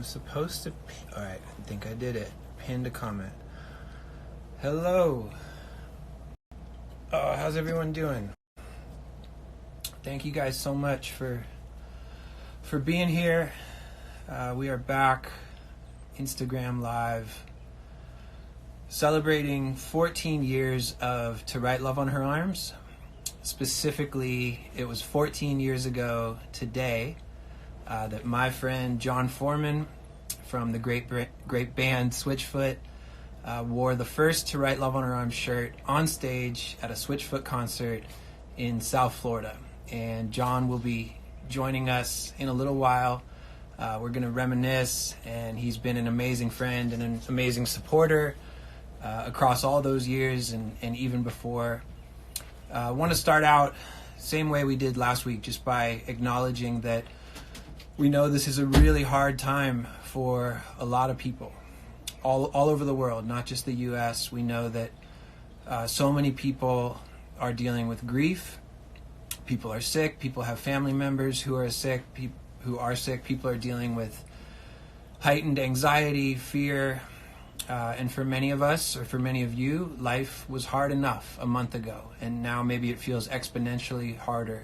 I'm supposed to... All right, I think I did it. Pinned a comment. Hello. How's everyone doing? Thank you guys so much for being here. We are back, Instagram Live, celebrating 14 years of To Write Love on Her Arms. Specifically, it was 14 years ago today that my friend Jon Foreman from the great band Switchfoot wore the first To Write Love on Her Arms shirt on stage at a Switchfoot concert in South Florida. And Jon will be joining us in a little while. We're going to reminisce, and he's been an amazing friend and an amazing supporter across all those years and even before. I want to start out same way we did last week, just by acknowledging that we know this is a really hard time for a lot of people all over the world, not just the U.S. We know that so many people are dealing with grief. People are sick. People have family members who are sick. People are dealing with heightened anxiety, fear. And for many of us, or for many of you, life was hard enough a month ago, and now maybe it feels exponentially harder.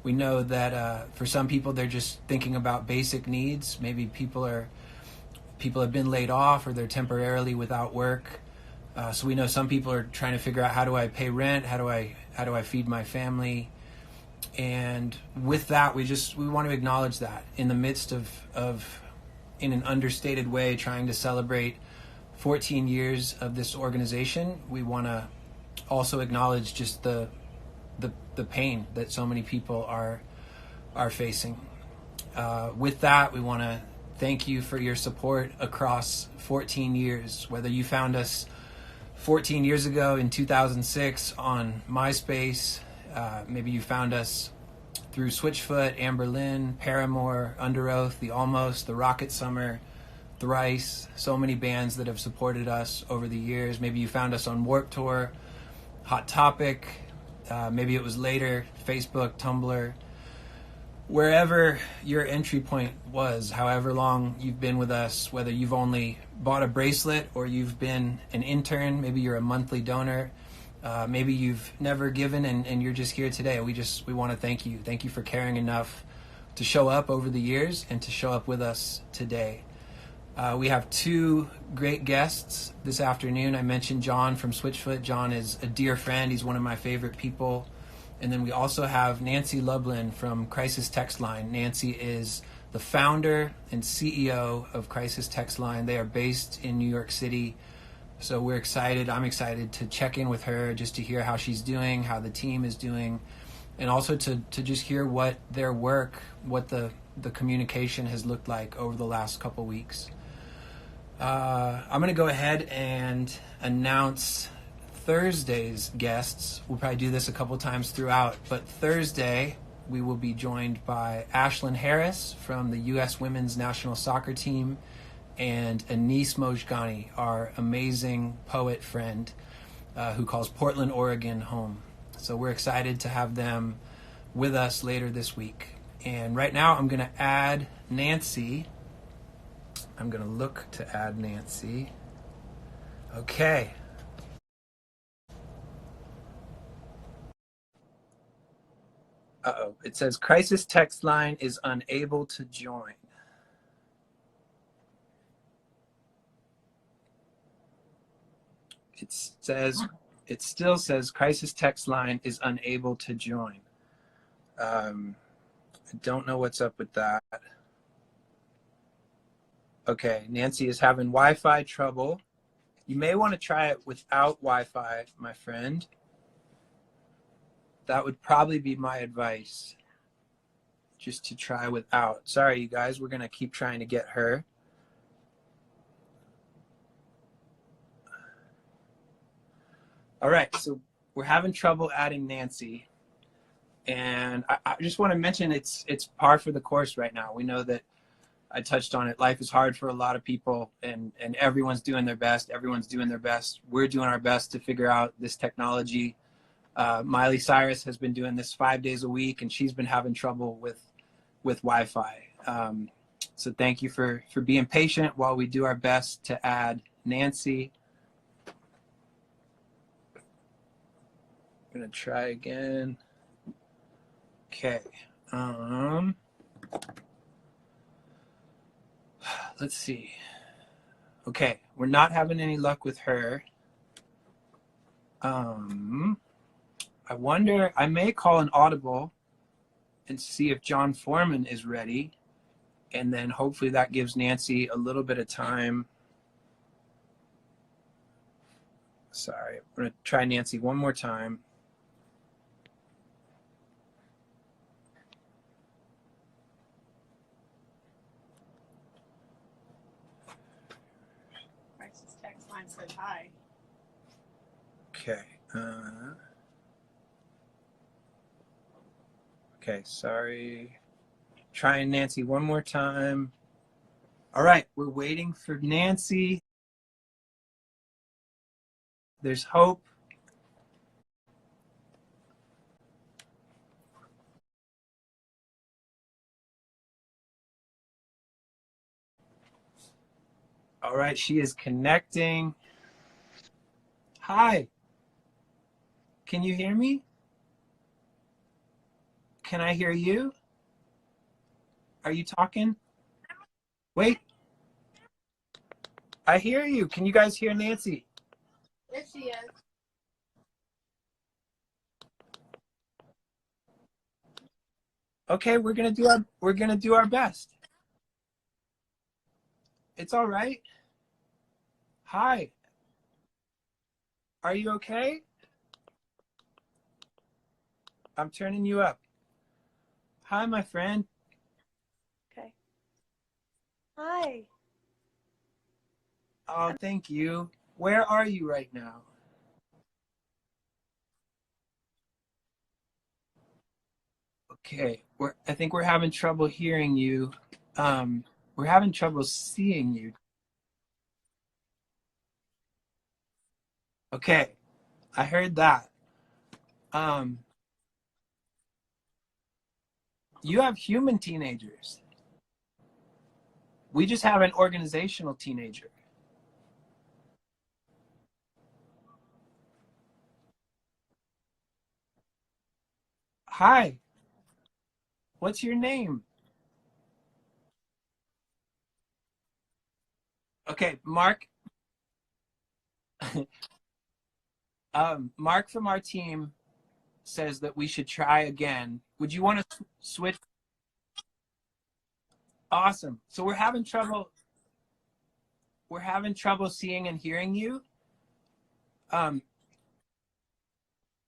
We know that for some people, they're just thinking about basic needs. Maybe people have been laid off, or they're temporarily without work. So we know some people are trying to figure out, how do I pay rent? How do I feed my family? And with that, we want to acknowledge that in the midst of in an understated way, trying to celebrate 14 years of this organization. We want to also acknowledge just the pain that so many people are facing. With that, we want to thank you for your support across 14 years, whether you found us 14 years ago in 2006 on MySpace, maybe you found us through Switchfoot, Amberlynn, Paramore, Under Oath, The Almost, The Rocket Summer, Thrice, so many bands that have supported us over the years. Maybe you found us on Warped Tour, Hot Topic, maybe it was later, Facebook, Tumblr. Wherever your entry point was, however long you've been with us, whether you've only bought a bracelet or you've been an intern, maybe you're a monthly donor, maybe you've never given and you're just here today. We want to thank you. Thank you for caring enough to show up over the years and to show up with us today. We have two great guests this afternoon. I mentioned Jon from Switchfoot. Jon is a dear friend. He's one of my favorite people. And then we also have Nancy Lublin from Crisis Text Line. Nancy is the founder and CEO of Crisis Text Line. They are based in New York City. So we're excited. I'm excited to check in with her just to hear how she's doing, how the team is doing, and also to just hear what their work, what the communication has looked like over the last couple weeks. I'm going to go ahead and announce Thursday's guests. We'll probably do this a couple times throughout, but Thursday we will be joined by Ashlyn Harris from the U.S. Women's National Soccer Team and Anise Mojgani, our amazing poet friend who calls Portland, Oregon home. So we're excited to have them with us later this week. And right now I'm going to add Nancy. I'm going to look to add Nancy. Okay. Uh-oh. It says Crisis Text Line is unable to join. It still says Crisis Text Line is unable to join. I don't know what's up with that. Okay, Nancy is having Wi-Fi trouble. You may want to try it without Wi-Fi, my friend. That would probably be my advice, just to try without. Sorry, you guys, we're going to keep trying to get her. All right, so we're having trouble adding Nancy. And I just want to mention it's par for the course right now. We know that I touched on it. Life is hard for a lot of people, and everyone's doing their best. Everyone's doing their best. We're doing our best to figure out this technology. Miley Cyrus has been doing this 5 days a week, and she's been having trouble with Wi-Fi. So thank you for being patient while we do our best to add Nancy. I'm gonna try again. Okay. Let's see. Okay, we're not having any luck with her. I wonder, I may call an audible and see if Jon Foreman is ready. And then hopefully that gives Nancy a little bit of time. Sorry, I'm gonna try Nancy one more time. Max's text line said hi. Okay. Okay, sorry. Trying Nancy one more time. All right, we're waiting for Nancy. There's hope. All right, she is connecting. Hi. Can you hear me? Can I hear you? Are you talking? Wait. I hear you. Can you guys hear Nancy? Yes, she is. Okay, we're gonna do our best. It's all right. Hi. Are you okay? I'm turning you up. Hi, my friend. Okay. Hi. Oh, thank you. Where are you right now? Okay, I think we're having trouble hearing you. We're having trouble seeing you. Okay, I heard that. Um, you have human teenagers. We just have an organizational teenager. Hi, what's your name? Okay, Mark. Mark from our team says that we should try again. Would you want to switch? Awesome. So we're having trouble. We're having trouble seeing and hearing you. Um,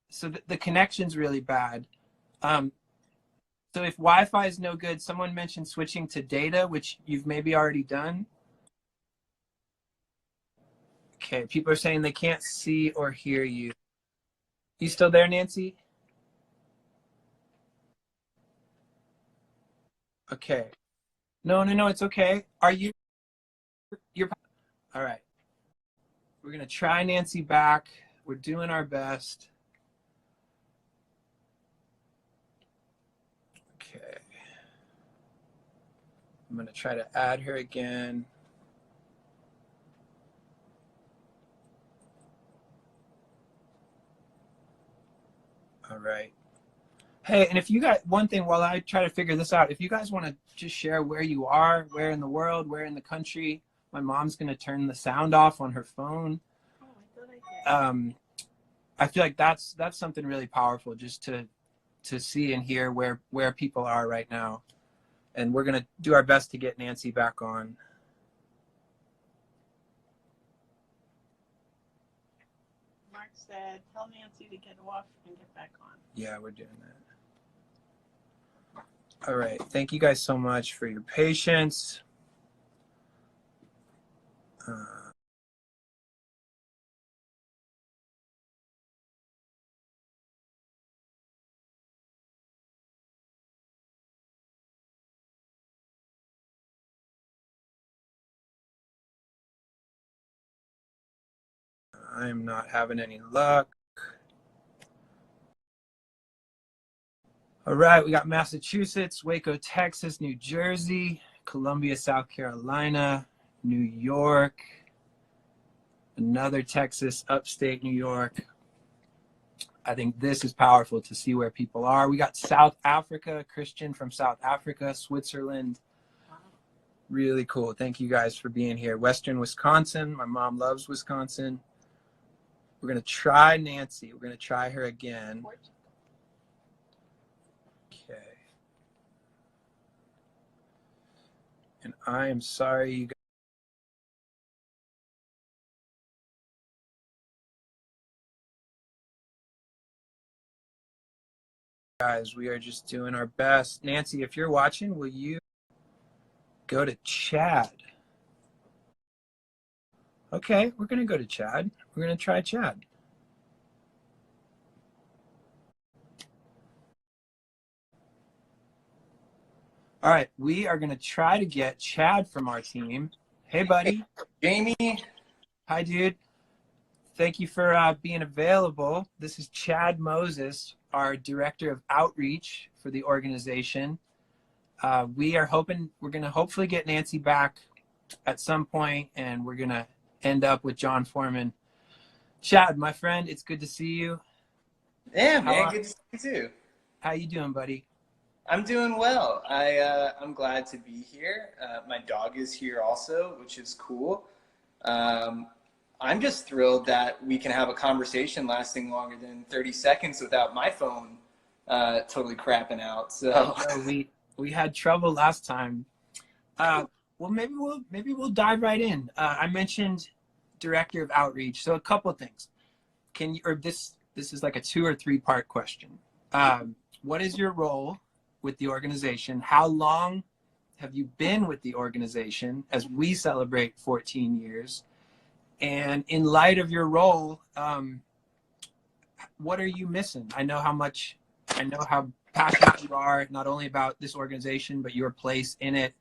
so the connection's really bad. Um, so if Wi-Fi is no good, someone mentioned switching to data, which you've maybe already done. Okay, people are saying they can't see or hear you. You still there, Nancy? Okay. No, it's okay. Are you? You're. All right. We're gonna try Nancy back. We're doing our best. Okay. I'm gonna try to add her again. All right. Hey, and if you got one thing while I try to figure this out, if you guys want to just share where you are, where in the world, where in the country, my mom's going to turn the sound off on her phone. Oh, I thought I did. I feel like that's something really powerful just to see and hear where people are right now. And we're going to do our best to get Nancy back on. Mark said, tell Nancy to get off and get back on. Yeah, we're doing that. All right. Thank you guys so much for your patience. I'm not having any luck. All right, we got Massachusetts, Waco, Texas, New Jersey, Columbia, South Carolina, New York, another Texas, upstate New York. I think this is powerful to see where people are. We got South Africa, Christian from South Africa, Switzerland. Really cool. Thank you guys for being here. Western Wisconsin. My mom loves Wisconsin. We're going to try Nancy. We're going to try her again. Okay. And I am sorry, you guys. We are just doing our best. Nancy, if you're watching, will you go to Chad? Okay, we're going to go to Chad. We're going to try Chad. All right, we are going to try to get Chad from our team. Hey, buddy. Jamie. Hi, dude. Thank you for being available. This is Chad Moses, our Director of Outreach for the organization. We're going to hopefully get Nancy back at some point, and we're going to end up with Jon Foreman. Chad, my friend, it's good to see you. Yeah, man, good to see you too. How you doing, buddy? I'm doing well. I'm glad to be here. My dog is here also, which is cool. I'm just thrilled that we can have a conversation lasting longer than 30 seconds without my phone totally crapping out. So we had trouble last time. Well, maybe we'll dive right in. I mentioned Director of Outreach, so a couple of things. This is like a 2 or 3 part question. What is your role with the organization? How long have you been with the organization as we celebrate 14 years? And in light of your role, what are you missing? I know how passionate you are, not only about this organization, but your place in it,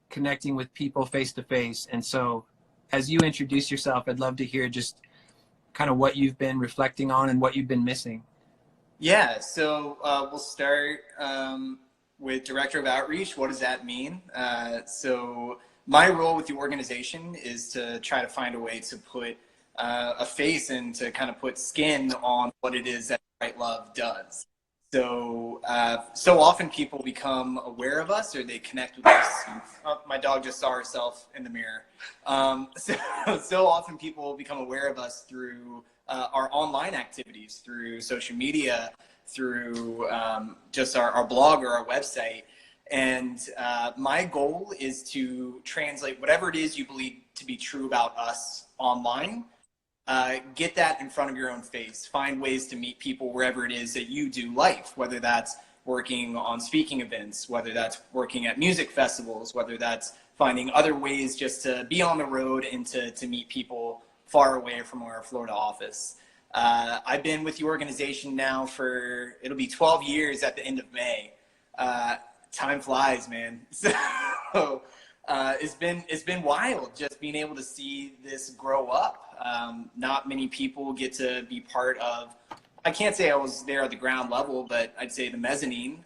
connecting with people face to face. And so as you introduce yourself, I'd love to hear just kind of what you've been reflecting on and what you've been missing. Yeah, so we'll start with Director of Outreach. What does that mean? So my role with the organization is to try to find a way to put a face and to kind of put skin on what it is that Right Love does. So so often people become aware of us, or they connect with us. Oh, my dog just saw herself in the mirror. So often people become aware of us through our online activities, through social media, through just our blog or our website. And my goal is to translate whatever it is you believe to be true about us online, get that in front of your own face, find ways to meet people wherever it is that you do life, whether that's working on speaking events, whether that's working at music festivals, whether that's finding other ways just to be on the road and to meet people far away from our Florida office. I've been with the organization now it'll be 12 years at the end of May. Time flies, man. So it's been wild just being able to see this grow up. Not many people get to be part of, I can't say I was there at the ground level, but I'd say the mezzanine.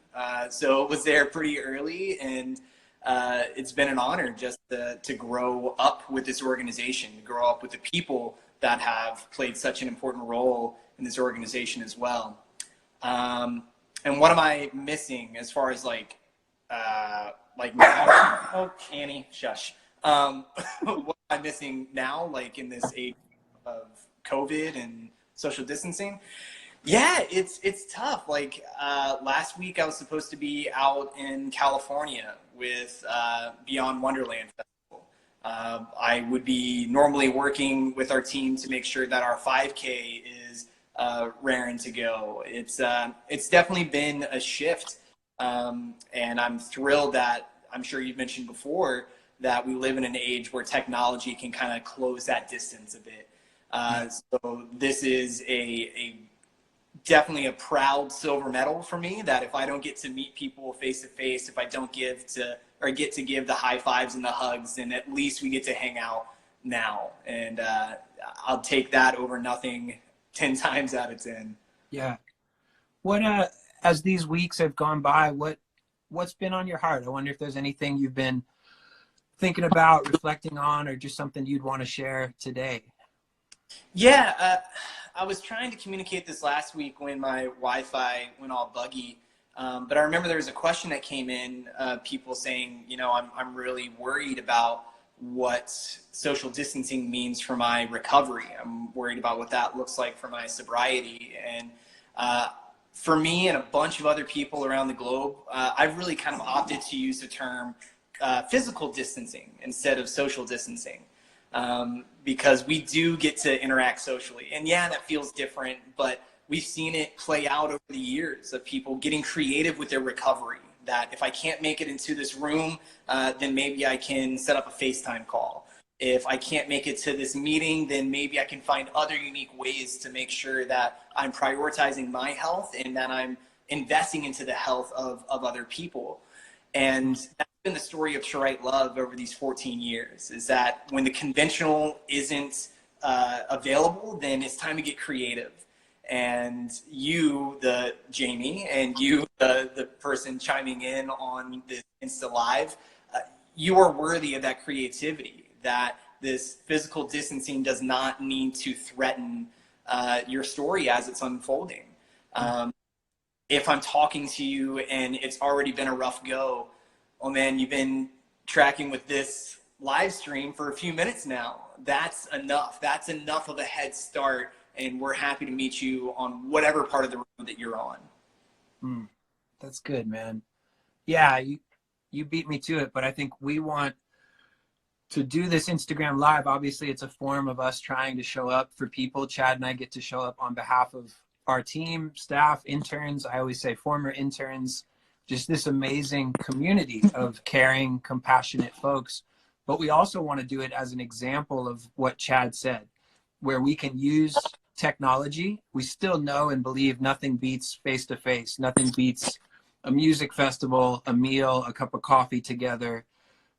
So it was there pretty early, and it's been an honor just to grow up with this organization, to grow up with the people that have played such an important role in this organization as well. And what am I missing as far as oh, Annie, shush. What am I missing now, like in this age of COVID and social distancing? Yeah, it's tough. Like last week I was supposed to be out in California with Beyond Wonderland Festival. I would be normally working with our team to make sure that our 5K is raring to go. It's definitely been a shift, and I'm thrilled that, I'm sure you've mentioned before, that we live in an age where technology can kind of close that distance a bit. So this is definitely a proud silver medal for me, that if I don't get to meet people face to face, if I don't get to give the high fives and the hugs, then at least we get to hang out now. And I'll take that over nothing 10 times out of 10. Yeah. What as these weeks have gone by, what what's been on your heart? I wonder if there's anything you've been thinking about, reflecting on, or just something you'd want to share today. Yeah, I was trying to communicate this last week when my Wi-Fi went all buggy. But I remember there was a question that came in, people saying, you know, I'm really worried about what social distancing means for my recovery. I'm worried about what that looks like for my sobriety. And for me and a bunch of other people around the globe, I've really kind of opted to use the term physical distancing instead of social distancing. Because we do get to interact socially. And yeah, that feels different, but we've seen it play out over the years of people getting creative with their recovery. That if I can't make it into this room, then maybe I can set up a FaceTime call. If I can't make it to this meeting, then maybe I can find other unique ways to make sure that I'm prioritizing my health and that I'm investing into the health of other people. And that's been the story of To Write Love over these 14 years, is that when the conventional isn't available, then it's time to get creative. And you, the Jamie, and you, the person chiming in on this Insta Live, you are worthy of that creativity, that this physical distancing does not need to threaten your story as it's unfolding. If I'm talking to you and it's already been a rough go, oh man, you've been tracking with this live stream for a few minutes now. That's enough. That's enough of a head start. And we're happy to meet you on whatever part of the road that you're on. That's good, man. Yeah, you beat me to it, but I think we want to do this Instagram Live. Obviously, it's a form of us trying to show up for people. Chad and I get to show up on behalf of our team, staff, interns. I always say former interns, just this amazing community of caring, compassionate folks. But we also want to do it as an example of what Chad said, where we can use technology. We still know and believe nothing beats face-to-face. Nothing beats a music festival, a meal, a cup of coffee together.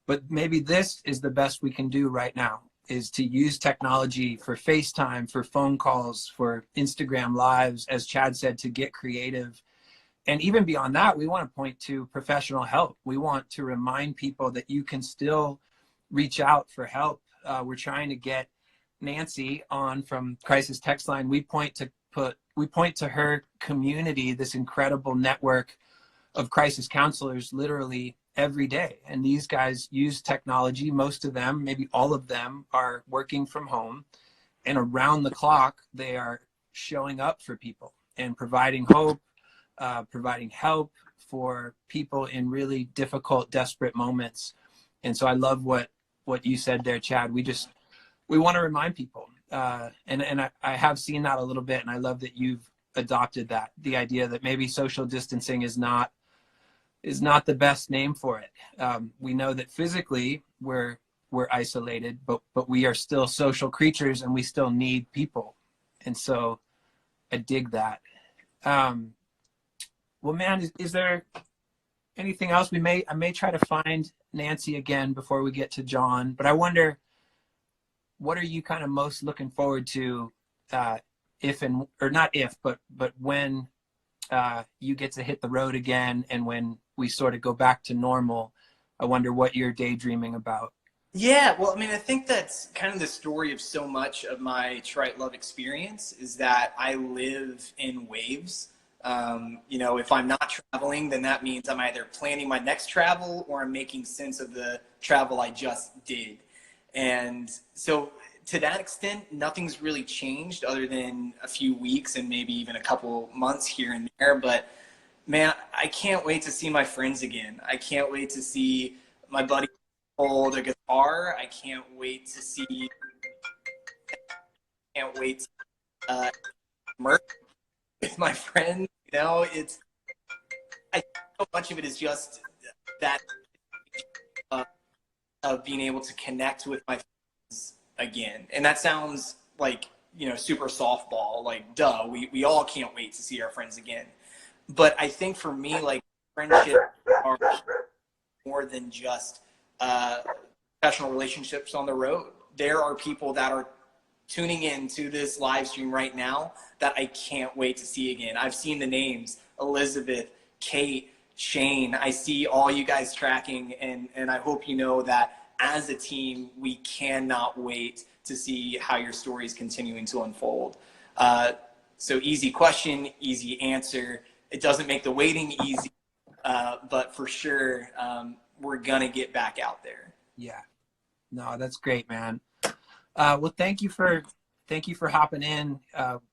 But maybe this is the best we can do right now, is to use technology for FaceTime, for phone calls, for Instagram Lives, as Chad said, to get creative. And even beyond that, we want to point to professional help. We want to remind people that you can still reach out for help. We're trying to get Nancy on from Crisis Text Line. We point to her community, this incredible network of crisis counselors, literally every day. And these guys use technology. Most of them, maybe all of them, are working from home, and around the clock they are showing up for people and providing hope, providing help for people in really difficult, desperate moments. And so I love what you said there, Chad. We want to remind people, and I have seen that a little bit, and I love that you've adopted that, the idea that maybe social distancing is not the best name for it. We know that physically we're isolated, but we are still social creatures, and we still need people. And so I dig that. Well, man, is there anything else? I may try to find Nancy again before we get to Jon, but I wonder, what are you kind of most looking forward to, but when you get to hit the road again, and when we sort of go back to normal? I wonder what you're daydreaming about. Yeah, well, I mean, I think that's kind of the story of so much of my To Write Love experience, is that I live in waves. You know, if I'm not traveling, then that means I'm either planning my next travel or I'm making sense of the travel I just did. And so to that extent, nothing's really changed other than a few weeks and maybe even a couple months here and there. But man, I can't wait to see my friends again. I can't wait to see my buddy hold a guitar. I can't wait to see, merch with my friends. You know, I think so much of it is just that of being able to connect with my friends again. And that sounds like, you know, super softball, like, duh, we all can't wait to see our friends again. But I think for me, like, friendships are more than just professional relationships on the road. There are people that are tuning in to this live stream right now that I can't wait to see again. I've seen the names: Elizabeth, Kate, Shane, I see all you guys tracking, and I hope you know that as a team, we cannot wait to see how your story is continuing to unfold. So easy question, easy answer. It doesn't make the waiting easy, but for sure, we're gonna get back out there. Yeah. No, that's great, man. Well, thank you for hopping in.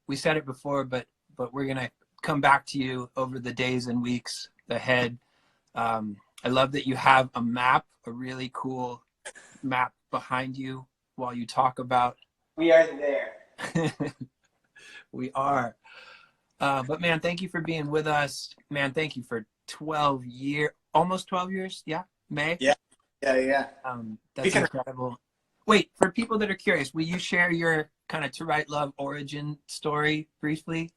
We said it before, but we're gonna come back to you over the days and weeks ahead. I love that you have a map, a really cool map behind you while you talk about. We are there. We are. But man, thank you for being with us. Man, thank you for almost 12 years. Yeah, May. Yeah. That's incredible. Wait, for people that are curious, will you share your kind of To Write Love origin story briefly?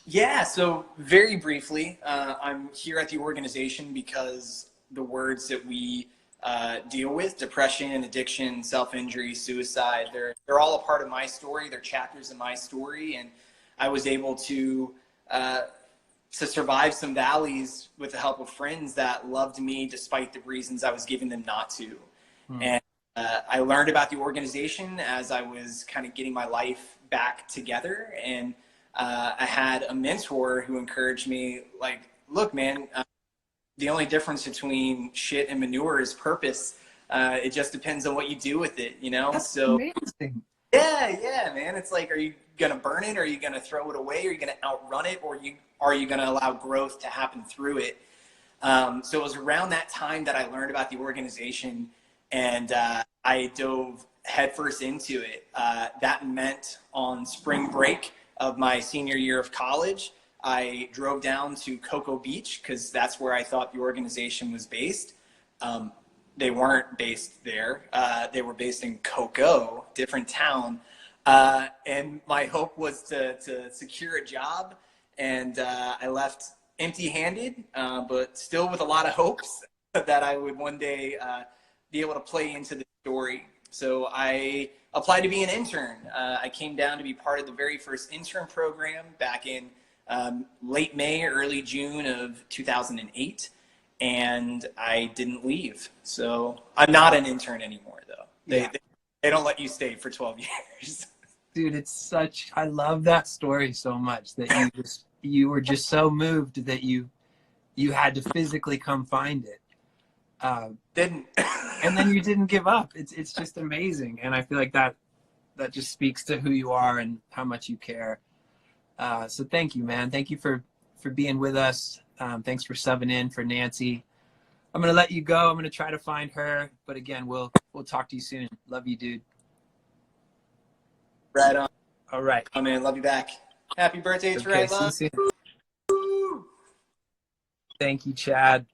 Yeah, so very briefly, I'm here at the organization because the words that we deal with, depression, addiction, self-injury, suicide, they're all a part of my story. They're chapters in my story, and I was able to survive some valleys with the help of friends that loved me despite the reasons I was giving them not to. And I learned about the organization as I was kind of getting my life back together, and I had a mentor who encouraged me, like, look, man, the only difference between shit and manure is purpose. It just depends on what you do with it, you know? That's so amazing. Yeah, man. It's like, are you going to burn it? Are you going to throw it away? Are you going to outrun it? Or are you going to allow growth to happen through it? So it was around that time that I learned about the organization, and I dove headfirst into it. That meant on spring break of my senior year of college, I drove down to Cocoa Beach because that's where I thought the organization was based. They weren't based there. They were based in Cocoa, different town. And my hope was to secure a job. And I left empty-handed, but still with a lot of hopes that I would one day be able to play into the story. So I applied to be an intern. I came down to be part of the very first intern program back in late May, early June of 2008. And I didn't leave. So I'm not an intern anymore, though. They don't let you stay for 12 years. Dude, I love that story so much that you were just so moved that you had to physically come find it. Didn't. And then you didn't give up. It's just amazing. And I feel like that just speaks to who you are and how much you care. So thank you, man. Thank you for being with us. Thanks for subbing in for Nancy. I'm going to let you go. I'm going to try to find her. But again, we'll talk to you soon. Love you, dude. Right on. All right. Oh, man. Love you back. Happy birthday to Right Love. See you soon. Thank you, Chad.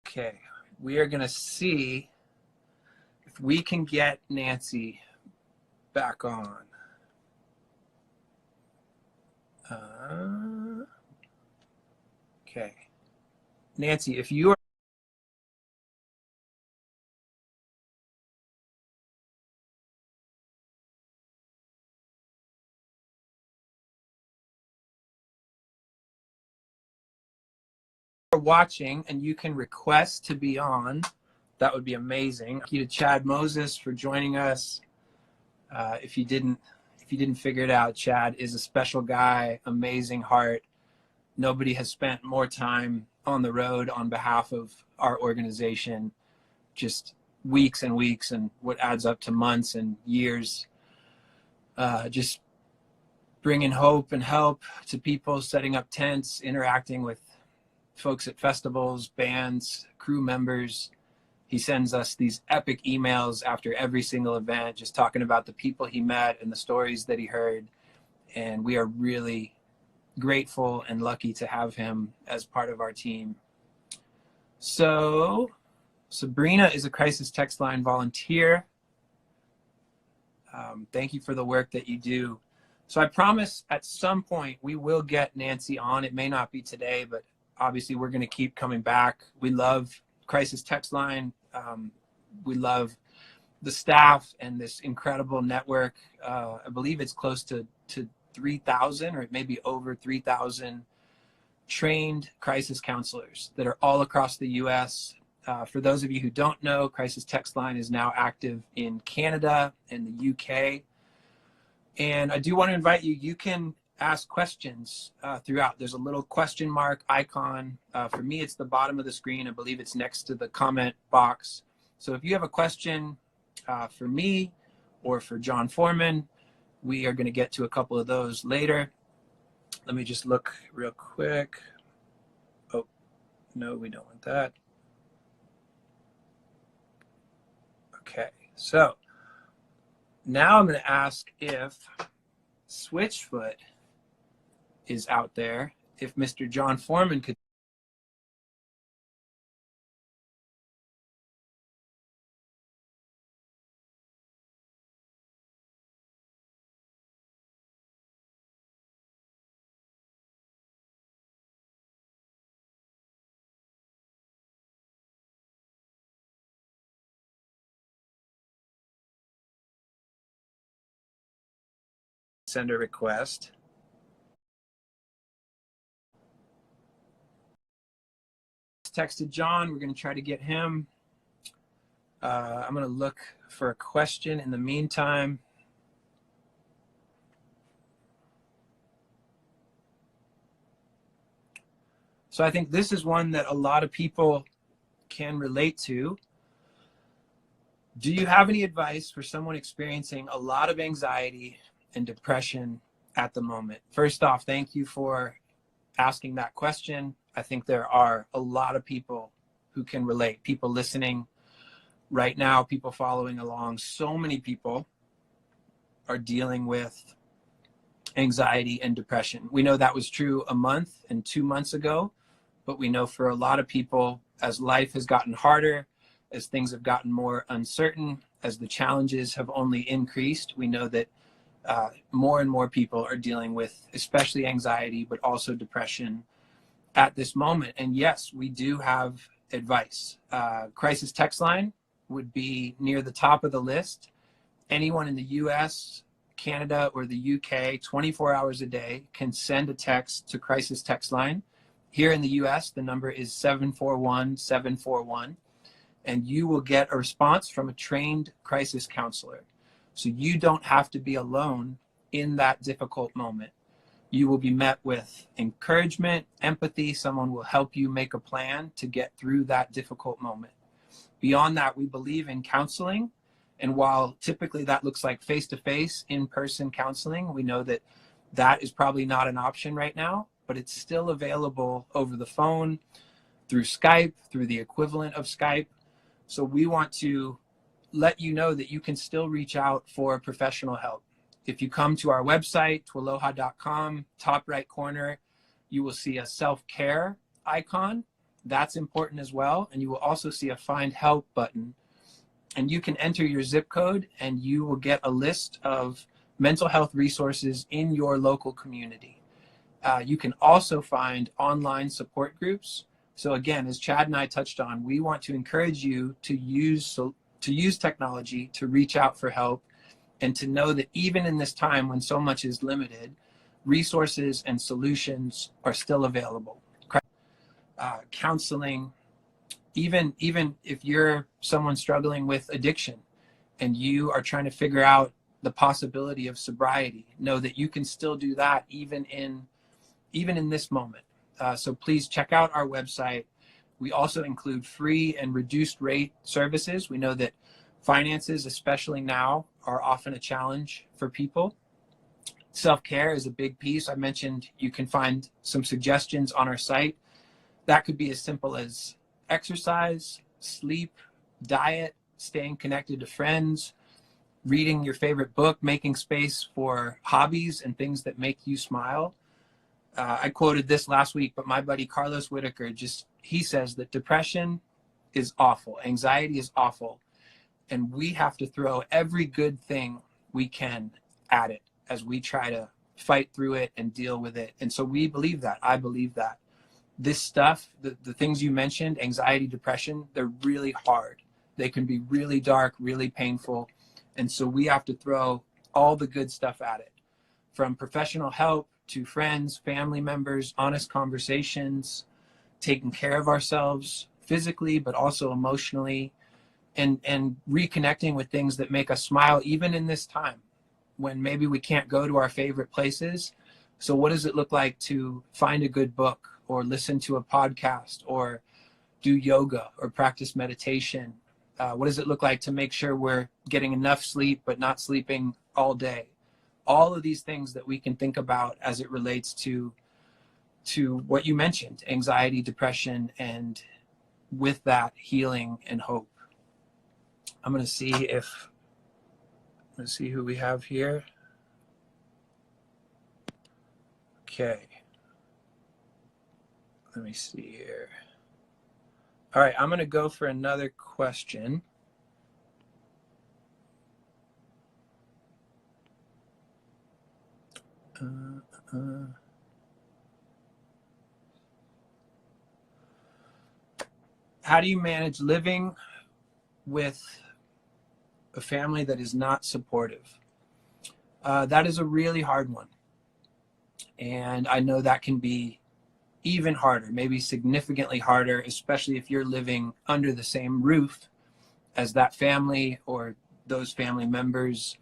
Okay. We are going to see if we can get Nancy back on. Okay. Nancy, if you are watching and you can request to be on, that would be amazing. Thank you to Chad Moses for joining us. If you didn't figure it out, Chad is a special guy, amazing heart. Nobody has spent more time on the road on behalf of our organization, just weeks and weeks and what adds up to months and years, just bringing hope and help to people, setting up tents, interacting with folks at festivals, bands, crew members. He sends us these epic emails after every single event, just talking about the people he met and the stories that he heard. And we are really grateful and lucky to have him as part of our team. So Sabrina is a crisis text line volunteer. Thank you for the work that you do. So I promise at some point we will get Nancy on. It may not be today, but obviously we're going to keep coming back. We love crisis text line. We love the staff and this incredible network. I believe it's close to 3,000 or maybe over 3,000 trained crisis counselors that are all across the US. For those of you who don't know, Crisis Text Line is now active in Canada and the UK. And I do want to invite you, you can ask questions throughout. There's a little question mark icon. For me, it's the bottom of the screen. I believe it's next to the comment box. So if you have a question for me or for Jon Foreman, we are going to get to a couple of those later. Let me just look real quick. Oh, no, we don't want that. Okay, so now I'm going to ask if Switchfoot is out there, if Mr. Jon Foreman could send a request. Texted John, we're going to try to get him. I'm going to look for a question in the meantime. So I think this is one that a lot of people can relate to. Do you have any advice for someone experiencing a lot of anxiety and depression at the moment? First off, thank you for asking that question. I think there are a lot of people who can relate, people listening right now, people following along. So many people are dealing with anxiety and depression. We know that was true a month and 2 months ago, but we know for a lot of people, as life has gotten harder, as things have gotten more uncertain, as the challenges have only increased, we know that more and more people are dealing with especially anxiety, but also depression at this moment. And yes, we do have advice. Crisis Text Line would be near the top of the list. Anyone in the US, Canada, or the UK, 24 hours a day can send a text to Crisis Text Line. Here in the US, the number is 741-741, and you will get a response from a trained crisis counselor. So you don't have to be alone in that difficult moment. You will be met with encouragement, empathy. Someone will help you make a plan to get through that difficult moment. Beyond that, we believe in counseling. And while typically that looks like face-to-face, in-person counseling, we know that that is probably not an option right now, but it's still available over the phone, through Skype, through the equivalent of Skype. So we want to let you know that you can still reach out for professional help. If you come to our website, TWLOHA.com, top right corner, you will see a self-care icon. That's important as well. And you will also see a find help button. And you can enter your zip code and you will get a list of mental health resources in your local community. You can also find online support groups. So again, as Chad and I touched on, we want to encourage you to use technology to reach out for help, and to know that even in this time when so much is limited, resources and solutions are still available. Counseling, even if you're someone struggling with addiction and you are trying to figure out the possibility of sobriety, know that you can still do that even in this moment. So please check out our website. We also include free and reduced rate services. We know that finances, especially now, are often a challenge for people. Self-care is a big piece. I mentioned you can find some suggestions on our site. That could be as simple as exercise, sleep, diet, staying connected to friends, reading your favorite book, making space for hobbies and things that make you smile. I quoted this last week, but my buddy Carlos Whitaker, he says that depression is awful, anxiety is awful, and we have to throw every good thing we can at it as we try to fight through it and deal with it. And so we believe that. I believe that. This stuff, the things you mentioned, anxiety, depression, they're really hard. They can be really dark, really painful. And so we have to throw all the good stuff at it, from professional help to friends, family members, honest conversations, taking care of ourselves physically, but also emotionally, and reconnecting with things that make us smile, even in this time when maybe we can't go to our favorite places. So what does it look like to find a good book or listen to a podcast or do yoga or practice meditation? What does it look like to make sure we're getting enough sleep but not sleeping all day? All of these things that we can think about as it relates to what you mentioned, anxiety, depression, and with that, healing and hope. I'm going to see who we have here. Okay. Let me see here. All right, I'm going to go for another question. How do you manage living with a family that is not supportive? That is a really hard one. And I know that can be even harder, maybe significantly harder, especially if you're living under the same roof as that family or those family members,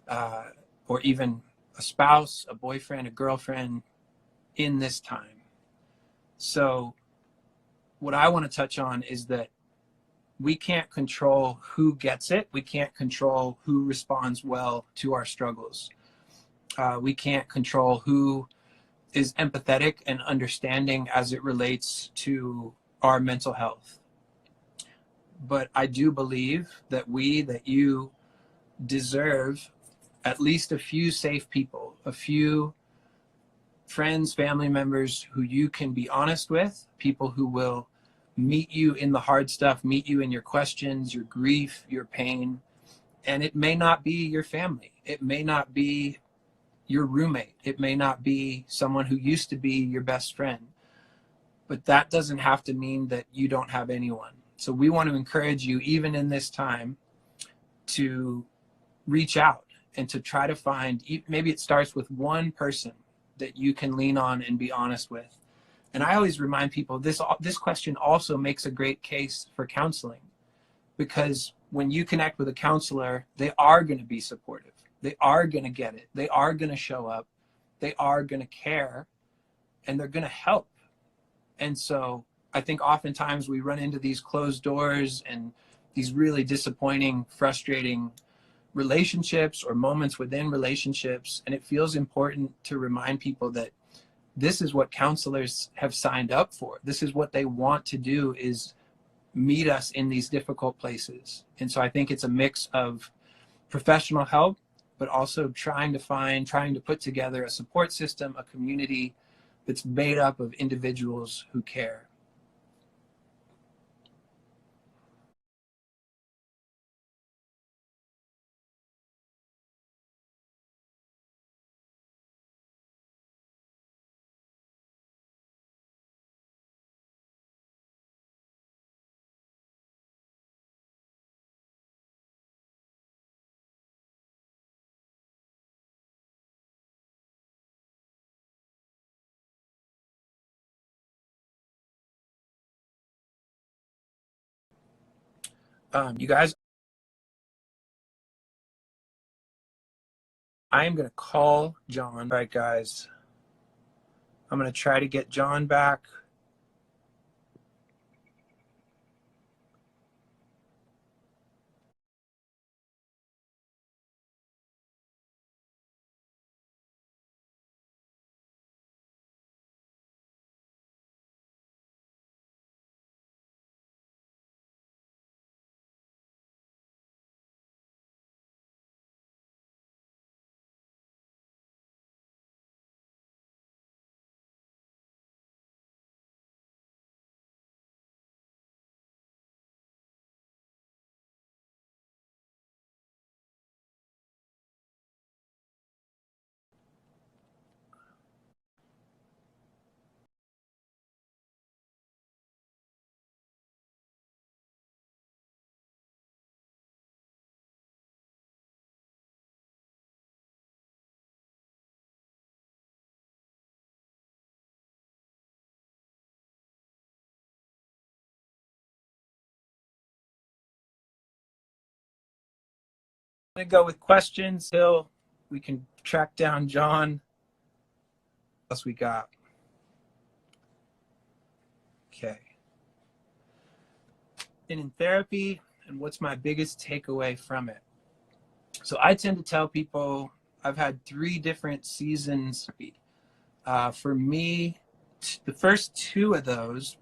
or even a spouse, a boyfriend, a girlfriend in this time. So what I want to touch on is that we can't control who gets it. We can't control who responds well to our struggles. We can't control who is empathetic and understanding as it relates to our mental health. But I do believe that you deserve at least a few safe people, a few friends, family members who you can be honest with, people who will meet you in the hard stuff, meet you in your questions, your grief, your pain. And it may not be your family. It may not be your roommate. It may not be someone who used to be your best friend. But that doesn't have to mean that you don't have anyone. So we want to encourage you, even in this time, to reach out and to try to find, maybe it starts with one person that you can lean on and be honest with. And I always remind people this question also makes a great case for counseling, because when you connect with a counselor, they are going to be supportive. They are going to get it. They are going to show up. They are going to care, and they're going to help. And so I think oftentimes we run into these closed doors and these really disappointing, frustrating relationships or moments within relationships. And it feels important to remind people that this is what counselors have signed up for. This is what they want to do, is meet us in these difficult places. And so I think it's a mix of professional help, but also trying to put together a support system, a community that's made up of individuals who care. You guys, I am going to call Jon. All right, guys, I'm going to try to get Jon back. I'm gonna go with questions till we can track down Jon. What else we got? Okay. In therapy, and what's my biggest takeaway from it? So I tend to tell people I've had 3 different seasons. For me, the first 2 of those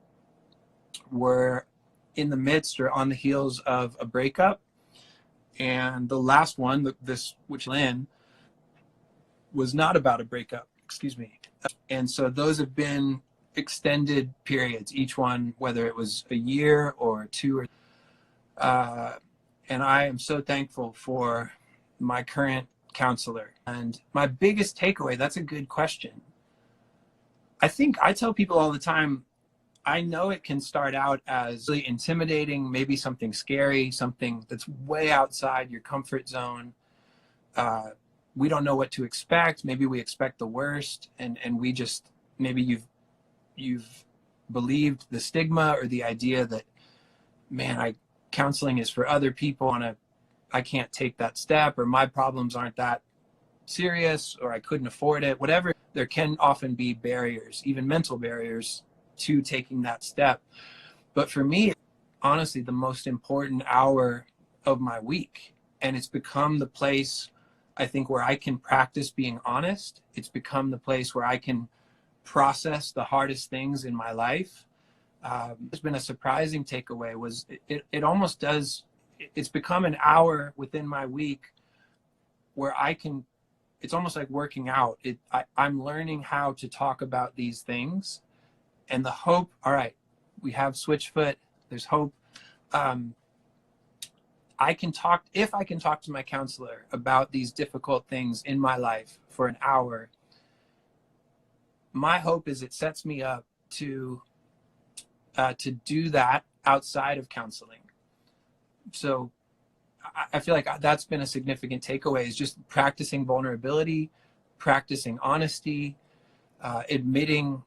were in the midst or on the heels of a breakup. And the last one, which Lynn, was not about a breakup, excuse me. And so those have been extended periods, each one, whether it was a year or 2 or and I am so thankful for my current counselor. And my biggest takeaway, that's a good question. I think I tell people all the time, I know it can start out as really intimidating, maybe something scary, something that's way outside your comfort zone. We don't know what to expect. Maybe we expect the worst, and we just, maybe you've believed the stigma or the idea that, man, counseling is for other people, and I can't take that step, or my problems aren't that serious, or I couldn't afford it, whatever. There can often be barriers, even mental barriers, to taking that step. But for me, honestly, the most important hour of my week, and it's become the place, I think, where I can practice being honest. It's become the place where I can process the hardest things in my life. There's been a surprising takeaway was it almost does, it's become an hour within my week where I can, it's almost like working out. I'm learning how to talk about these things, and the hope, all right, we have Switchfoot, there's hope. I can talk, if I can talk to my counselor about these difficult things in my life for an hour, my hope is it sets me up to do that outside of counseling. So I feel like that's been a significant takeaway, is just practicing vulnerability, practicing honesty, admitting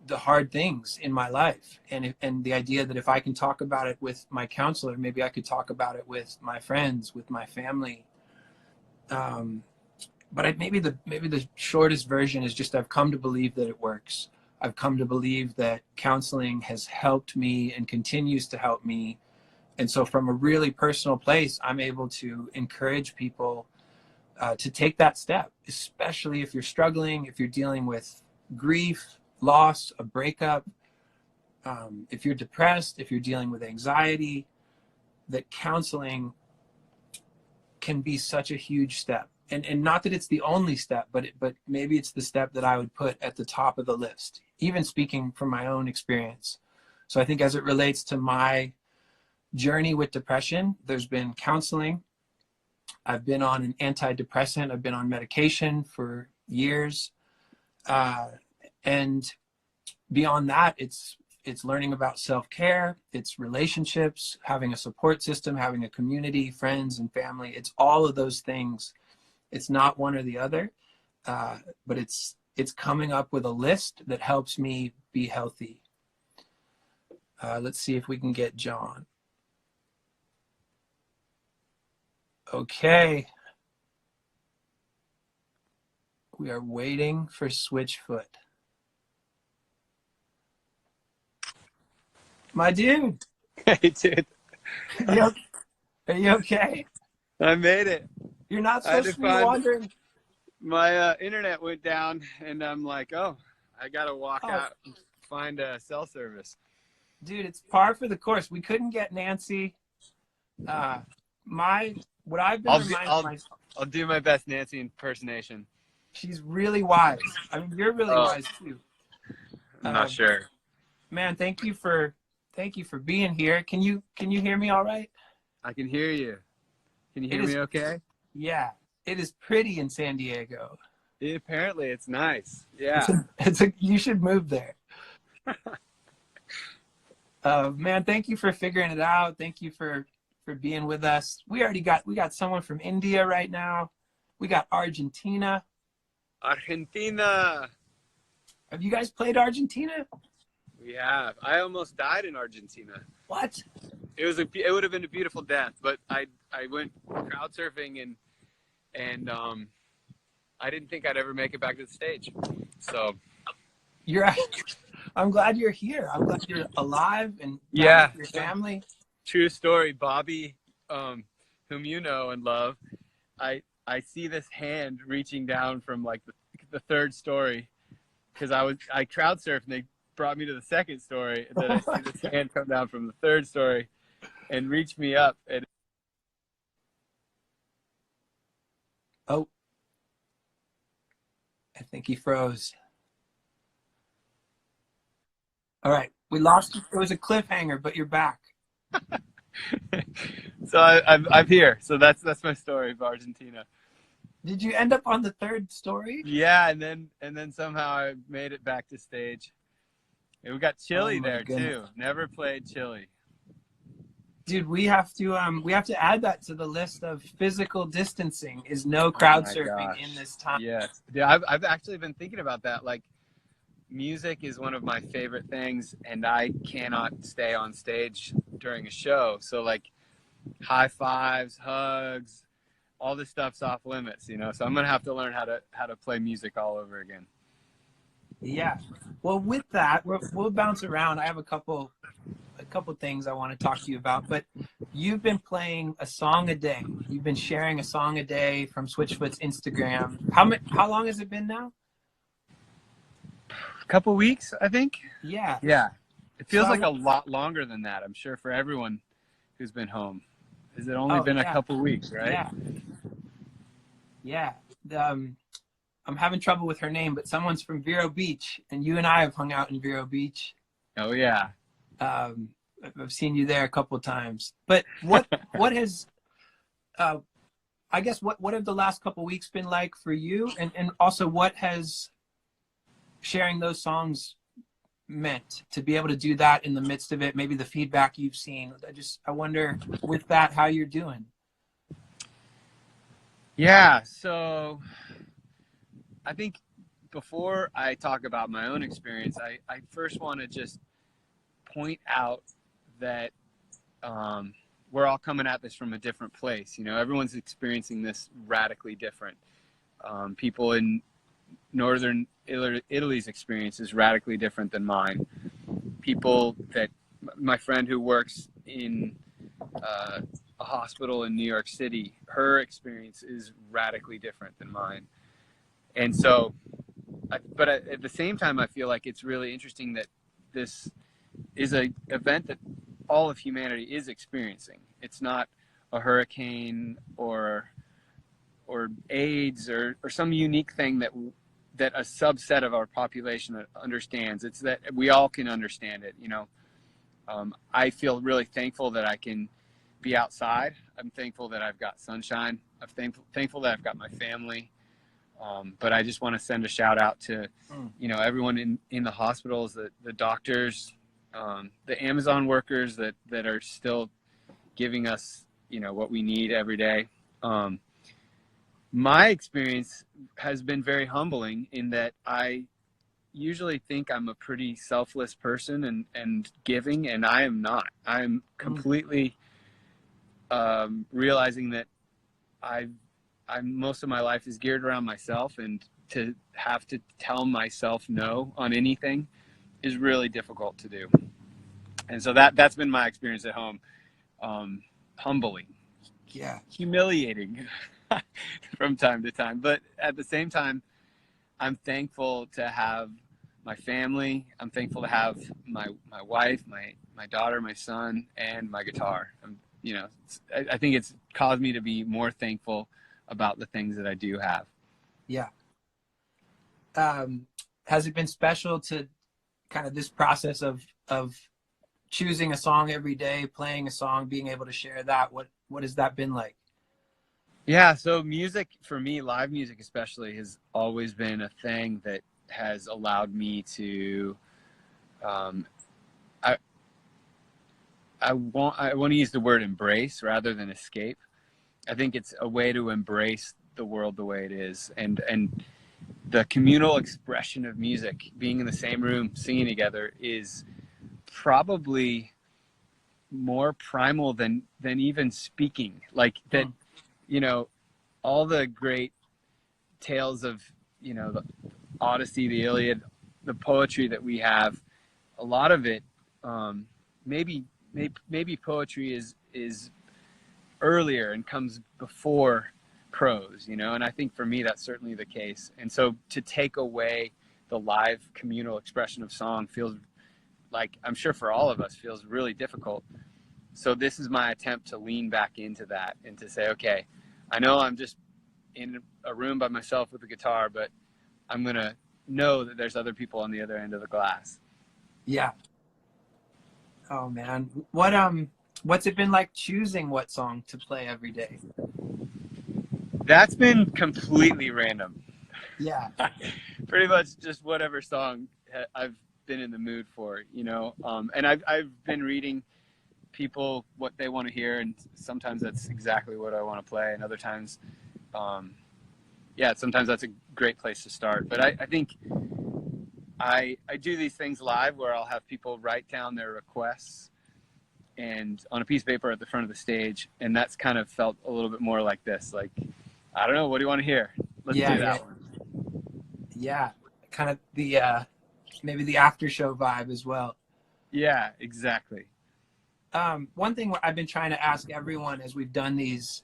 the hard things in my life, and the idea that if I can talk about it with my counselor, maybe I could talk about it with my friends, with my family. But maybe the shortest version is just I've come to believe that it works. I've come to believe that counseling has helped me and continues to help me. And so from a really personal place, I'm able to encourage people to take that step, especially if you're struggling, if you're dealing with grief, loss, a breakup, if you're depressed, if you're dealing with anxiety, that counseling can be such a huge step. And not that it's the only step, but maybe it's the step that I would put at the top of the list, even speaking from my own experience. So I think as it relates to my journey with depression, there's been counseling. I've been on an antidepressant. I've been on medication for years. And beyond that, it's learning about self-care, it's relationships, having a support system, having a community, friends and family. It's all of those things. It's not one or the other, but it's coming up with a list that helps me be healthy. Let's see if we can get Jon. Okay. We are waiting for Switchfoot. My dude. Hey, dude. Are you okay? I made it. You're not supposed to be wandering. My internet went down, and I'm like, oh, I got to walk out and find a cell service. Dude, it's par for the course. We couldn't get Nancy. What I've been reminding myself. I'll do my best Nancy impersonation. She's really wise. I mean, you're really wise too. I'm not sure. Man, thank you for being here. Can you hear me all right? I can hear you. Can you hear me okay? Yeah. It is pretty in San Diego. Apparently it's nice. Yeah. You should move there. Man, thank you for figuring it out. Thank you for being with us. We got someone from India right now. We got Argentina. Argentina. Have you guys played Argentina? We have. I almost died in Argentina. What? it would have been a beautiful death, but I went crowd surfing and I didn't think I'd ever make it back to the stage. So I'm glad you're here. I'm glad you're alive and yeah, back with your family. true story. Bobby, whom you know and love, I see this hand reaching down from like the third story, because I crowd surfed and they brought me to the second story, and then I see this hand come down from the third story and reach me up. And Oh, I think he froze. All right, we lost you. It was a cliffhanger, but you're back. so I'm here. So that's my story of Argentina. Did you end up on the third story? Yeah, and then somehow I made it back to stage. And we got Chile there too. Never played Chile. Dude, we have to add that to the list of physical distancing. Is no crowd surfing in this time. Yes. Yeah, I've actually been thinking about that. Like, music is one of my favorite things, and I cannot stay on stage during a show. So like high fives, hugs, all this stuff's off limits, you know. So I'm gonna have to learn how to play music all over again. Yeah. Well, with that, we'll bounce around. I have a couple things I want to talk to you about, but you've been playing a song a day. You've been sharing a song a day from Switchfoot's Instagram. How long has it been now? A couple weeks, I think. Yeah. Yeah. It feels like a lot longer than that, I'm sure, for everyone who's been home. Has it only been a couple weeks, right? Yeah. I'm having trouble with her name, but someone's from Vero Beach, and you and I have hung out in Vero Beach. Oh yeah. I've seen you there a couple of times. But what has I guess what have the last couple of weeks been like for you, and also what has sharing those songs meant to be able to do that in the midst of it? Maybe the feedback you've seen. I wonder with that how you're doing. Yeah, so I think before I talk about my own experience, I first want to just point out that we're all coming at this from a different place. You know, everyone's experiencing this radically different. People in northern Italy's experience is radically different than mine. My friend who works in a hospital in New York City, her experience is radically different than mine. And so, but at the same time, I feel like it's really interesting that this is an event that all of humanity is experiencing. It's not a hurricane or AIDS or some unique thing that a subset of our population understands. It's that we all can understand it. You know, I feel really thankful that I can be outside. I'm thankful that I've got sunshine. I'm thankful that I've got my family. But I just want to send a shout out to, you know, everyone in the hospitals, the doctors, the Amazon workers that are still giving us, you know, what we need every day. My experience has been very humbling in that I usually think I'm a pretty selfless person and giving, and I am not. I'm completely realizing that most of my life is geared around myself, and to have to tell myself no on anything is really difficult to do. And so that's been my experience at home. Humbling, humiliating from time to time, but at the same time, I'm thankful to have my family. I'm thankful to have my wife, my daughter, my son, and my guitar. You know, I think it's caused me to be more thankful about the things that I do have. Yeah. Has it been special to kind of this process of choosing a song every day, playing a song, being able to share that? What has that been like? Yeah, so music for me, live music especially, has always been a thing that has allowed me to I want to use the word embrace rather than escape. I think it's a way to embrace the world the way it is, and the communal expression of music, being in the same room singing together, is probably more primal than even speaking. Like that, you know, all the great tales of, you know, the Odyssey, the Iliad, the poetry that we have, a lot of it, maybe poetry is earlier and comes before prose, you know, and I think for me that's certainly the case. And so to take away the live communal expression of song feels like, I'm sure for all of us, feels really difficult. So this is my attempt to lean back into that and to say, okay, I know I'm just in a room by myself with a guitar, but I'm going to know that there's other people on the other end of the glass. Yeah. Oh man. What's it been like choosing what song to play every day? That's been completely random. Yeah. Pretty much just whatever song I've been in the mood for, you know. And I've been reading people what they want to hear, and sometimes that's exactly what I want to play, and other times sometimes that's a great place to start. But I think I do these things live where I'll have people write down their requests and on a piece of paper at the front of the stage, and that's kind of felt a little bit more like this, like, I don't know, what do you want to hear? Let's do that one. Yeah, kind of the maybe the after show vibe as well. Yeah, exactly. One thing I've been trying to ask everyone as we've done these,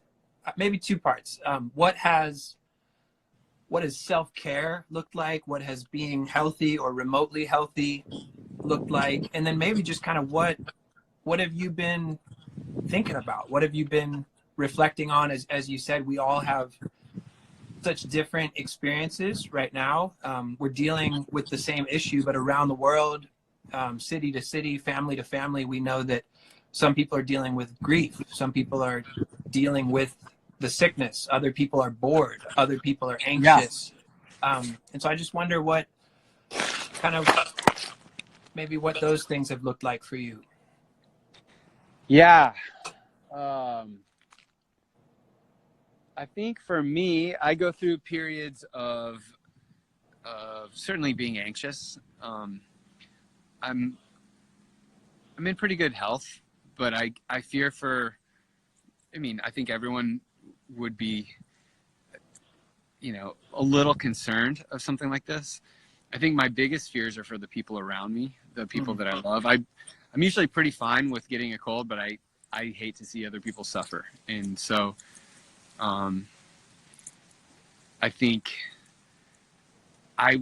maybe two parts. What has self-care looked like? What has being healthy or remotely healthy looked like? And then maybe just kind of what have you been thinking about? What have you been reflecting on? As you said, we all have such different experiences right now. We're dealing with the same issue, but around the world, city to city, family to family, we know that some people are dealing with grief. Some people are dealing with the sickness. Other people are bored. Other people are anxious. Yeah. And so I just wonder what kind of, maybe what those things have looked like for you. Yeah. I think for me, I go through periods of certainly being anxious. I'm in pretty good health, but I fear for, I think everyone would be, a little concerned of something like this. I think my biggest fears are for the people around me, the people that I love. I'm usually pretty fine with getting a cold, but I hate to see other people suffer. And so, I think I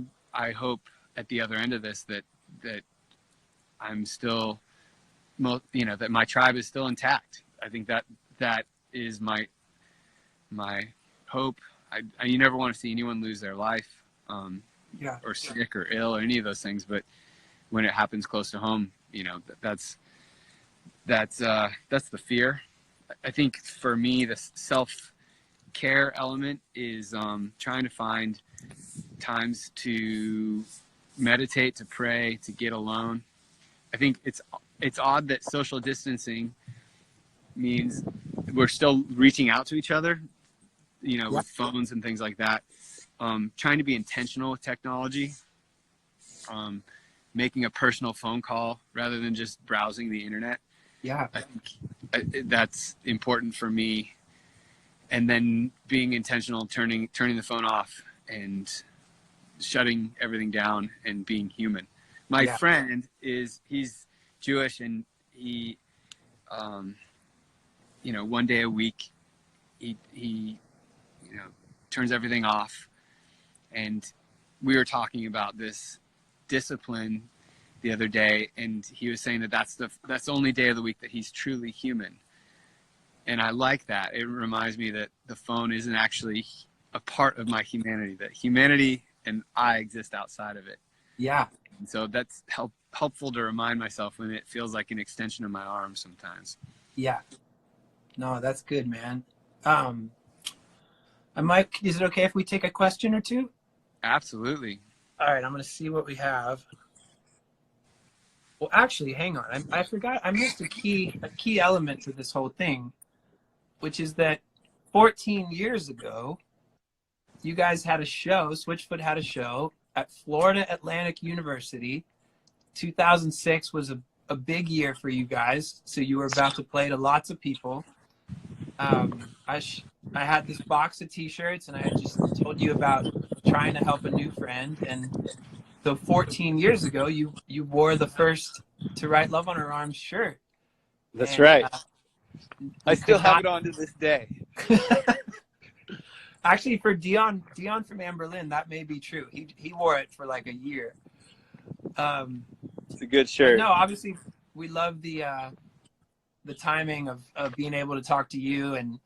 hope at the other end of this that I'm still, that my tribe is still intact. I think that is my hope. You never want to see anyone lose their life, or sick or ill or any of those things. But when it happens close to home, that's the fear. I think for me, the self-care element is trying to find times to meditate, to pray, to get alone. I think it's odd that social distancing means we're still reaching out to each other, with phones and things like that. Trying to be intentional with technology, making a personal phone call rather than just browsing the internet. Yeah, I think that's important for me. And then being intentional, turning the phone off and shutting everything down and being human. My friend he's Jewish, and he, one day a week, he turns everything off. And we were talking about this discipline the other day, and he was saying that's the only day of the week that he's truly human. And I like that. It reminds me that the phone isn't actually a part of my humanity, that humanity and I exist outside of it. Yeah. And so that's helpful to remind myself when it feels like an extension of my arm sometimes. Yeah. No, that's good, man. Is it okay if we take a question or two? Absolutely. All right, I'm going to see what we have. Well, actually, hang on. I forgot. I missed a key element to this whole thing, which is that 14 years ago, you guys had a show, Switchfoot had a show at Florida Atlantic University. 2006 was a big year for you guys. So you were about to play to lots of people. I had this box of T-shirts, and I had just told you about trying to help a new friend. And so 14 years ago, you wore the first "To Write Love on Her Arms" shirt. That's And, right. I you still could have not... it on to this day. Actually, for Dion from Amberlin, that may be true. He wore it for like a year. It's a good But shirt. no, obviously, we love the timing of being able to talk to you and,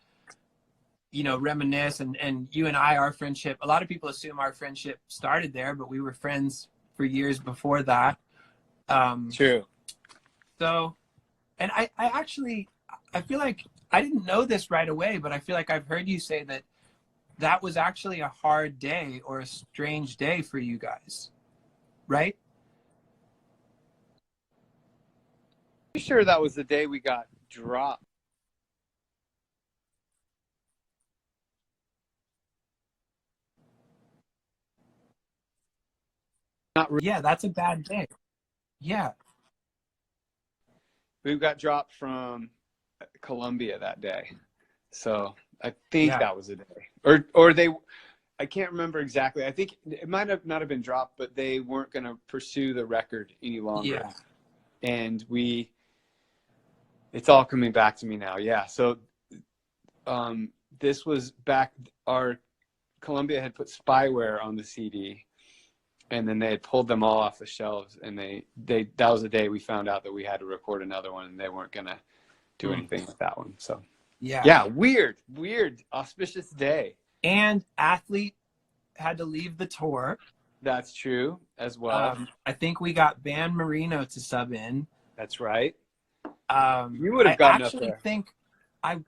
you know, reminisce. And you and I, our friendship, a lot of people assume our friendship started there, but we were friends for years before that. True. So, and I actually, I feel like I didn't know this right away, but I feel like I've heard you say that that was actually a hard day or a strange day for you guys, right? Pretty sure that was the day we got dropped. Not really. Yeah, that's a bad day. Yeah. We got dropped from Columbia that day. So I think Yeah. that was the day. Or they, I can't remember exactly. I think it might have not have been dropped, but they weren't going to pursue the record any longer. Yeah. And it's all coming back to me now. Yeah. So this was back, our Columbia had put Spyware on the CD, and then they had pulled them all off the shelves, and that was the day we found out that we had to record another one, and they weren't going to do anything with that one. So yeah, weird, auspicious day. And Athlete had to leave the tour. That's true as well. I think we got Ban Marino to sub in. That's right. You would have gotten up actually there.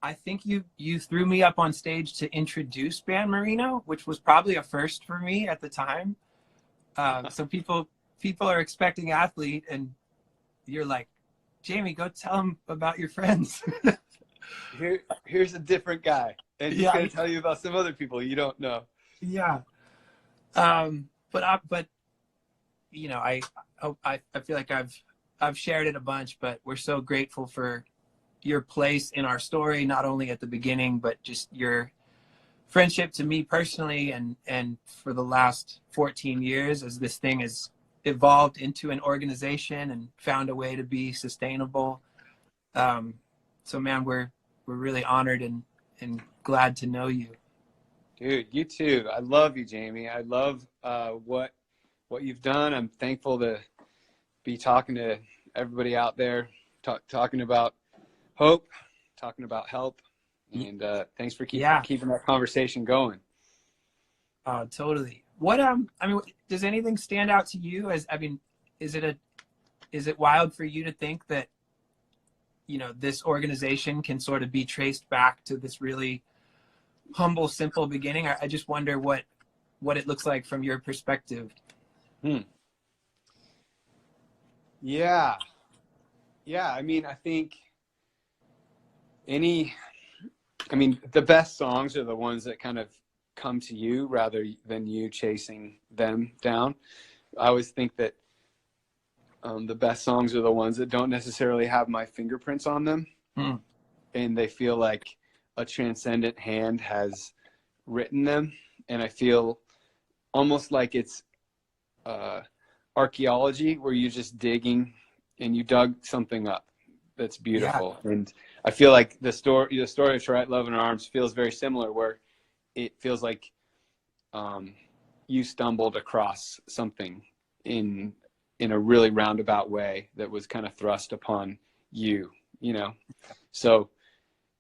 I think you threw me up on stage to introduce Ban Marino, which was probably a first for me at the time. So people are expecting Athlete, and you're like, Jamie, go tell them about your friends. Here's a different guy, and he's Yeah. going to tell you about some other people you don't know. Yeah. But you know, I feel like I've shared it a bunch, but we're so grateful for your place in our story, not only at the beginning, but just your friendship to me personally, and for the last 14 years as this thing has evolved into an organization and found a way to be sustainable. So man, we're really honored and glad to know you. Dude, you too. I love you, Jamie. I love what you've done. I'm thankful to be talking to everybody out there, talking about hope, talking about help, and thanks for keeping that conversation going. Totally. What I mean, does anything stand out to you? Is it wild for you to think that, you know, this organization can sort of be traced back to this really humble, simple beginning? I just wonder what it looks like from your perspective. Yeah. I mean, I think the best songs are the ones that kind of come to you rather than you chasing them down. I always think that the best songs are the ones that don't necessarily have my fingerprints on them, and they feel like a transcendent hand has written them, and I feel almost like it's archaeology, where you're just digging and you dug something up that's beautiful. Yeah. And I feel like the story of To Write Love in Her Arms feels very similar, where it feels like you stumbled across something in a really roundabout way that was kind of thrust upon you, you know? So,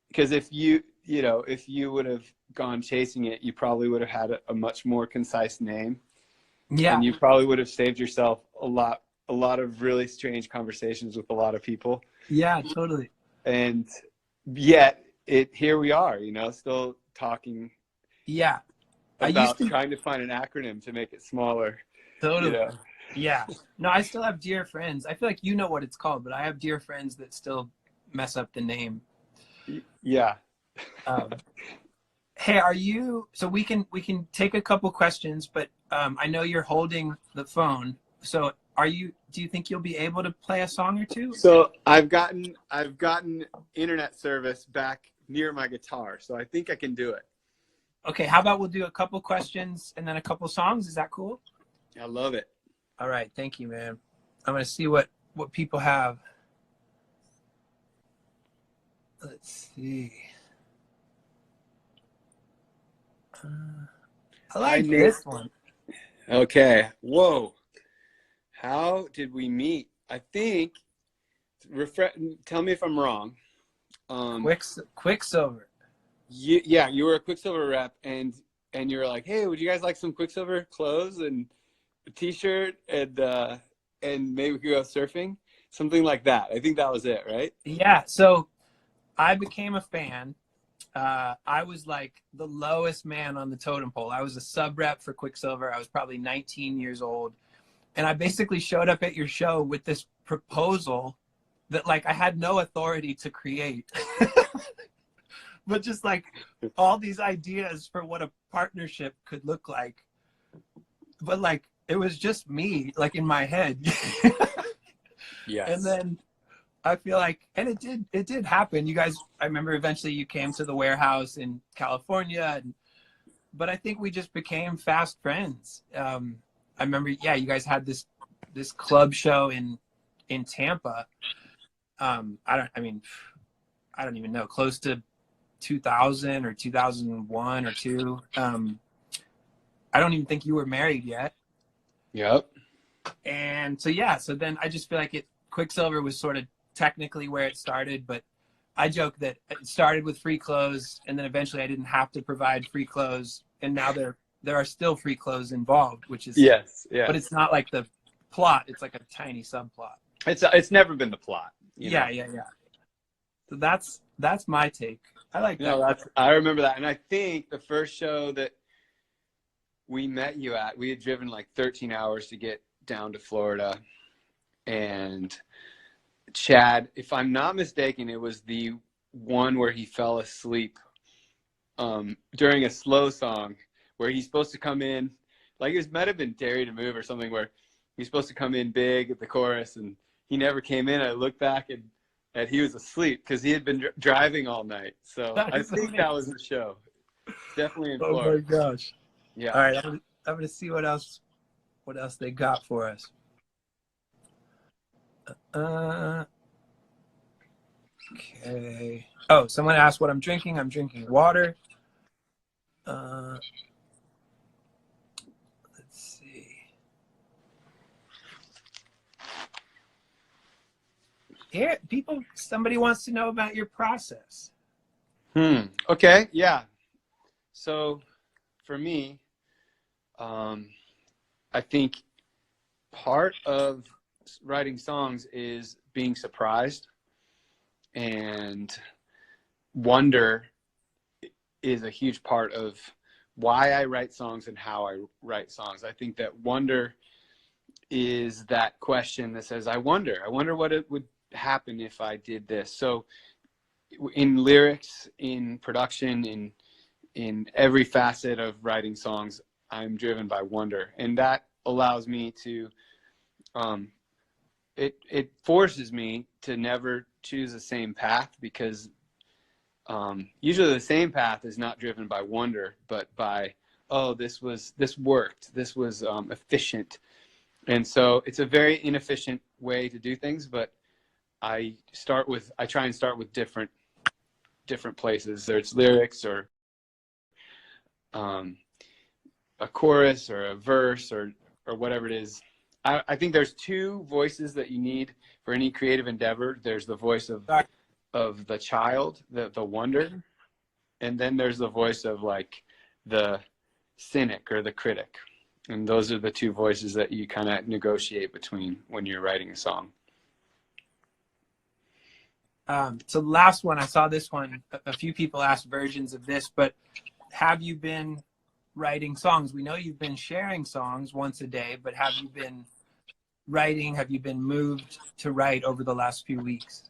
because if you would have gone chasing it, you probably would have had a much more concise name. Yeah. And you probably would have saved yourself a lot of really strange conversations with a lot of people. Yeah, totally. And yet here we are, you know, still talking. Yeah. About trying to find an acronym to make it smaller. Totally. You know? Yeah. No, I still have dear friends. I feel like you know what it's called, but I have dear friends that still mess up the name. Yeah. Hey, so we can take a couple questions, but I know you're holding the phone. So do you think you'll be able to play a song or two? So I've gotten internet service back near my guitar, so I think I can do it. Okay, how about we'll do a couple questions and then a couple songs? Is that cool? I love it. All right, thank you, man. I'm gonna see what people have. Let's see. I like this one. Okay. Whoa. How did we meet? I think. Tell me if I'm wrong. Quicksilver. You were a Quicksilver rep, and you were like, "Hey, would you guys like some Quicksilver clothes and a T-shirt and maybe we could go surfing?" Something like that. I think that was it, right? Yeah. So I became a fan. I was like the lowest man on the totem pole. I was a sub rep for Quicksilver. I was probably 19 years old, and I basically showed up at your show with this proposal that like I had no authority to create. But just like all these ideas for what a partnership could look like. But like it was just me, like in my head. Yes. And then I feel like, and it did happen. You guys, I remember eventually you came to the warehouse in California, but I think we just became fast friends. I remember, yeah, you guys had this club show in Tampa. I don't even know, close to 2000 or 2001 or two. I don't even think you were married yet. Yep. And so, yeah, so then I just feel like Quicksilver was sort of technically where it started, but I joke that it started with free clothes, and then eventually I didn't have to provide free clothes, and now there are still free clothes involved, which is yes, yeah. But it's not like the plot; it's like a tiny subplot. It's never been the plot. Yeah. So that's my take. I like that. No, I remember that, and I think the first show that we met you at, we had driven like 13 hours to get down to Florida, and Chad, if I'm not mistaken, it was the one where he fell asleep during a slow song where he's supposed to come in, like it might have been Dare to Move or something, where he's supposed to come in big at the chorus and he never came in. I looked back and he was asleep because he had been driving all night. So I think that was the show. Definitely in Florida. Oh my gosh. Yeah. All right, I'm gonna see what else they got for us. Okay. Oh, someone asked what I'm drinking. I'm drinking water. Let's see. Here, somebody wants to know about your process. Okay. Yeah. So for me, I think part of writing songs is being surprised, and wonder is a huge part of why I write songs and how I write songs. I think that wonder is that question that says, I wonder what it would happen if I did this. So in lyrics, in production, in every facet of writing songs, I'm driven by wonder, and that allows me to it forces me to never choose the same path, because usually the same path is not driven by wonder, but by, oh, this worked, this was efficient. And so it's a very inefficient way to do things, but I try and start with different places. Whether it's lyrics or a chorus or a verse or whatever it is. I think there's two voices that you need for any creative endeavor. There's the voice of the child, the wonder, and then there's the voice of like the cynic or the critic. And those are the two voices that you kind of negotiate between when you're writing a song. So last one, I saw this one. A few people asked versions of this, but have you been writing songs? We know you've been sharing songs once a day, but have you been writing? Have you been moved to write over the last few weeks?